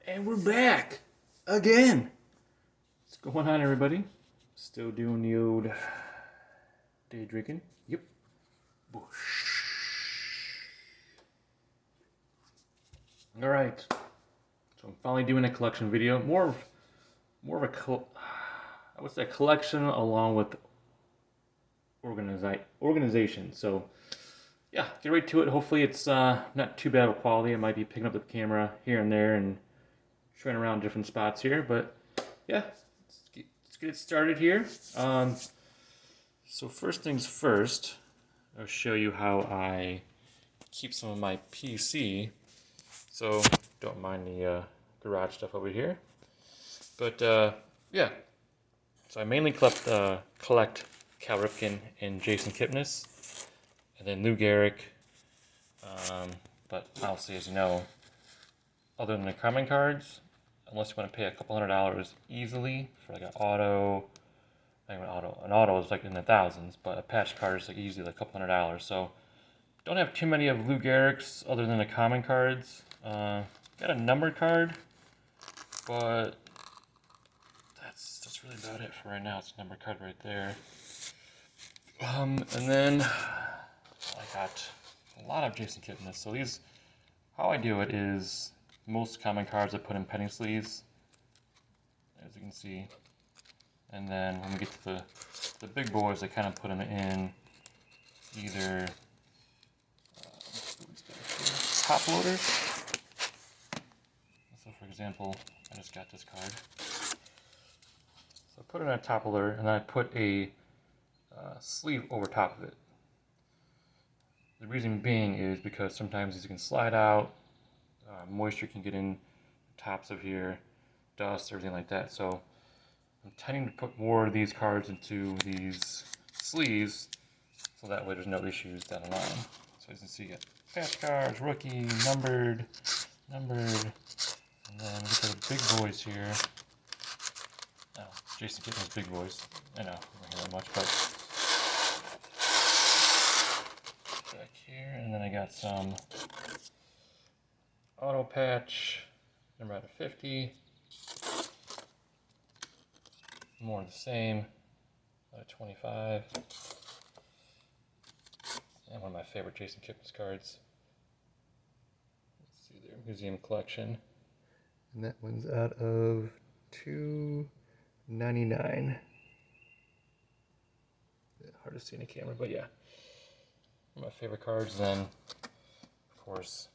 And we're back again. What's going on, everybody? Still doing the old day drinking. Yep. All right. So I'm finally doing a collection video. More of a I would say collection along with organization. So yeah, get right to it. Hopefully it's not too bad of a quality. I might be picking up the camera here and there and showing around different spots here, but yeah, let's get it started here. So first things first, I'll show you how I keep some of my PC. So don't mind the garage stuff over here, but yeah. So I mainly collect Cal Ripken and Jason Kipnis, and then Lou Gehrig. But obviously, as you know, other than the common cards, unless you want to pay a couple $100 easily for like an auto, an auto is like in the thousands, but a patch card is like easily like a couple $100. So don't have too many of Lou Gehrig's other than the common cards. Got a numbered card, but that's really about it for right now. It's a numbered card right there. And then I got a lot of Jason Kipnis. So these, how I do it is most common cards I put in penny sleeves, as you can see. And then when we get to the big boys, I kind of put them in either top loaders. So for example, I just got this card. So I put it in a top loader, and then I put a sleeve over top of it. The reason being is because sometimes these can slide out, moisture can get in the tops of here, dust, everything like that. So I'm tending to put more of these cards into these sleeves, so that way there's no issues down the line. So as you can see, you got patch cards, rookie, numbered, and then we get to the big boys here. Oh, Jason Kipnis big boys. I know, I don't hear that much, but back here, and then I got some auto patch, number out of 50. More of the same, out of 25. And one of my favorite Jason Kipnis cards. Let's see there, Museum Collection. And that one's out of $2.99. Hard to see in the camera, but yeah. One of my favorite cards. Then, of course,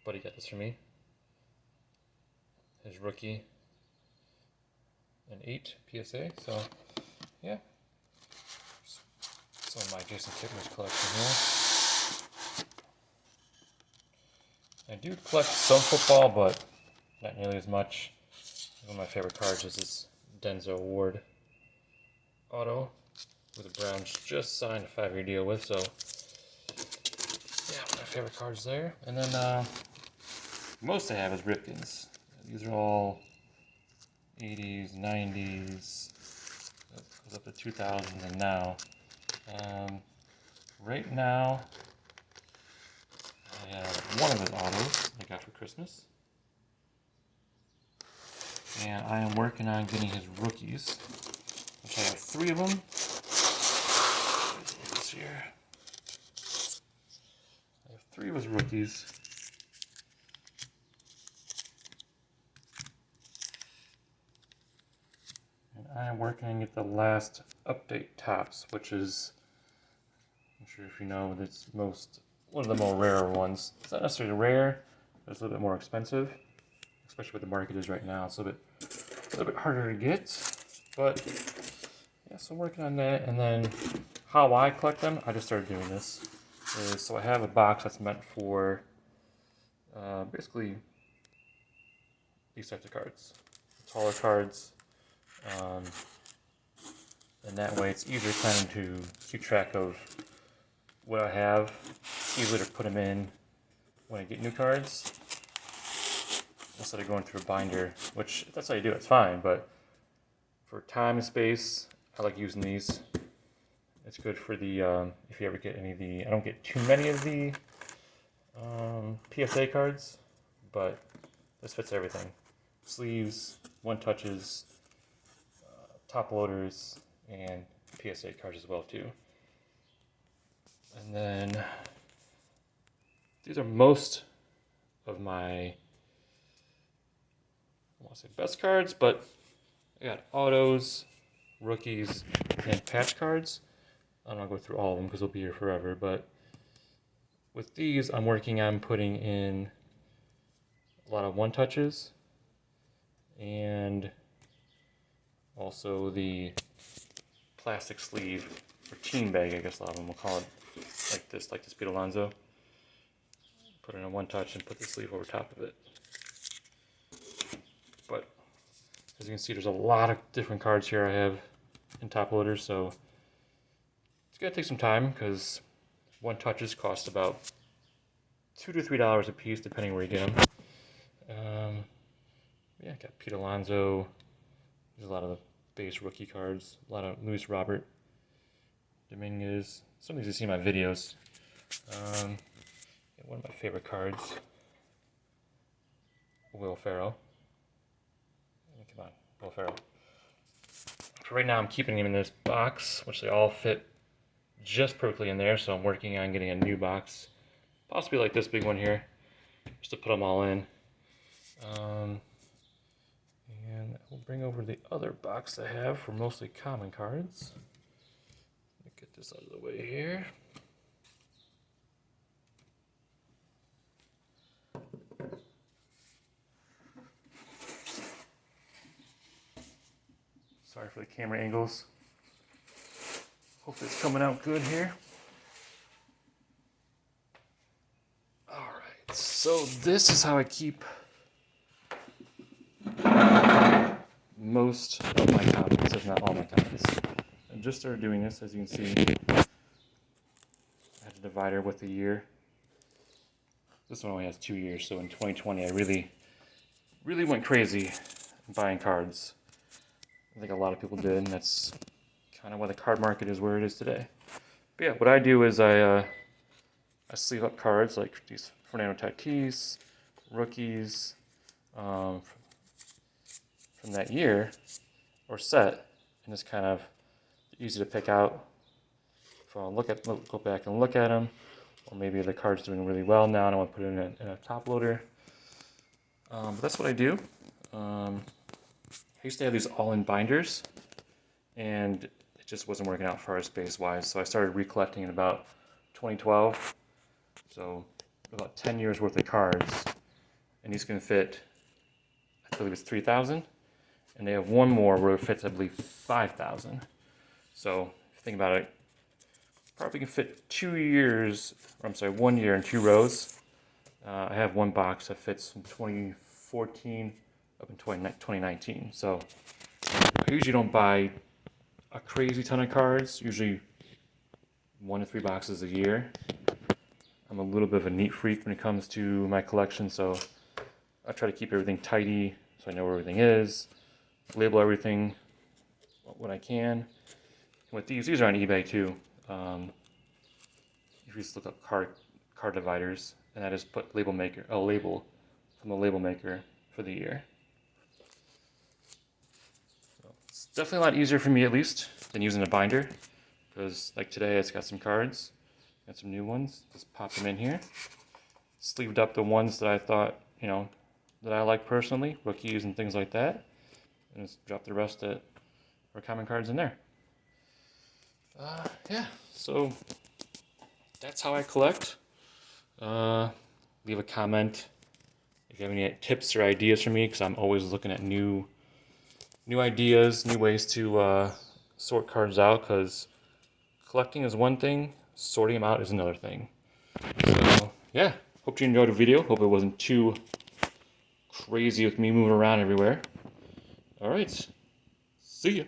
Buddy got this for me. His rookie, an 8 PSA. So, yeah. Some of my Jason Kipnis collection here. I do collect some football, but not nearly as much. One of my favorite cards is this Denzel Ward auto with the Browns just signed a 5-year deal with. So, yeah, one of my favorite cards there. And then most I have is Ripkins. These are all 80s, 90s, goes up to 2000s and now. Right now, I have one of his autos I got for Christmas. And I am working on getting his rookies, which I have 3 of them. This here. I have 3 of his rookies. And I am working on get the last update tops, which is, I'm sure if you know, it's one of the more rare ones. It's not necessarily rare, but it's a little bit more expensive, especially what the market is right now. It's a little bit harder to get, but yeah, so I'm working on that. And then how I collect them, I just started doing this. So I have a box that's meant for basically these types of cards, taller cards, and that way it's easier kind of to keep track of what I have. It's easier to put them in when I get new cards instead of going through a binder, which if that's how you do it, it's fine, but for time and space, I like using these. It's good for the, if you ever get any of the, I don't get too many of the PSA cards, but This fits everything. Sleeves, one touches, top loaders, and PSA cards as well too. And then these are most of my, I want to say best cards, but I got autos, rookies, and patch cards. I'm not going to go through all of them because they'll be here forever, but with these, I'm working on putting in a lot of one touches and also the plastic sleeve or team bag, I guess a lot of them will call it, like this Pete Alonso. Put in a one touch and put the sleeve over top of it. But as you can see, there's a lot of different cards here I have in top loaders, so it's gonna take some time because one touches cost about $2 to $3 a piece, depending where you get them. Yeah, got Pete Alonso. There's a lot of the base rookie cards. A lot of Luis Robert, Dominguez. Some of these you see in my videos. One of my favorite cards, Will Ferrell. Come on, Will Ferrell. For right now, I'm keeping them in this box, which they all fit just perfectly in there. So I'm working on getting a new box, possibly like this big one here, just to put them all in. And we'll bring over the other box I have for mostly common cards. Let me get this out of the way here. Sorry for the camera angles. Hopefully it's coming out good here. Alright, so this is how I keep most of my comics, if not all my comics. I just started doing this, as you can see. I had a divider with the year. This one only has 2 years, so in 2020 I really went crazy buying cards. I think a lot of people did, and that's kind of why the card market is where it is today. But yeah, what I do is I sleeve up cards like these Fernando Tatis, rookies from that year or set, and it's kind of easy to pick out. If I want to go back and look at them, or maybe the card's doing really well now and I want to put it in a top loader. But that's what I do. I used to have these all-in binders, and it just wasn't working out for our space-wise, so I started recollecting in about 2012. So about 10 years worth of cards, and these can fit, I believe it's 3,000, and they have one more where it fits, I believe, 5,000. So if you think about it, probably can fit 2 years, or I'm sorry, 1 year in 2 rows. I have one box that fits from 2014 up in 2019. So I usually don't buy a crazy ton of cards, usually 1 to 3 boxes a year. I'm a little bit of a neat freak when it comes to my collection, so I try to keep everything tidy so I know where everything is, label everything when I can. And with these are on eBay too. If you just look up card dividers, and I just put a label from the label maker for the year. So it's definitely a lot easier for me, at least, than using a binder, because like today it's got some cards. Got some new ones. Just pop them in here. Sleeved up the ones that I thought, that I like personally, rookies and things like that. And just drop the rest that are common cards in there. Yeah, so that's how I collect. Leave a comment if you have any tips or ideas for me, because I'm always looking at new ideas, new ways to sort cards out, because collecting is one thing, sorting them out is another thing. So yeah, hope you enjoyed the video. Hope it wasn't too crazy with me moving around everywhere. All right, see ya.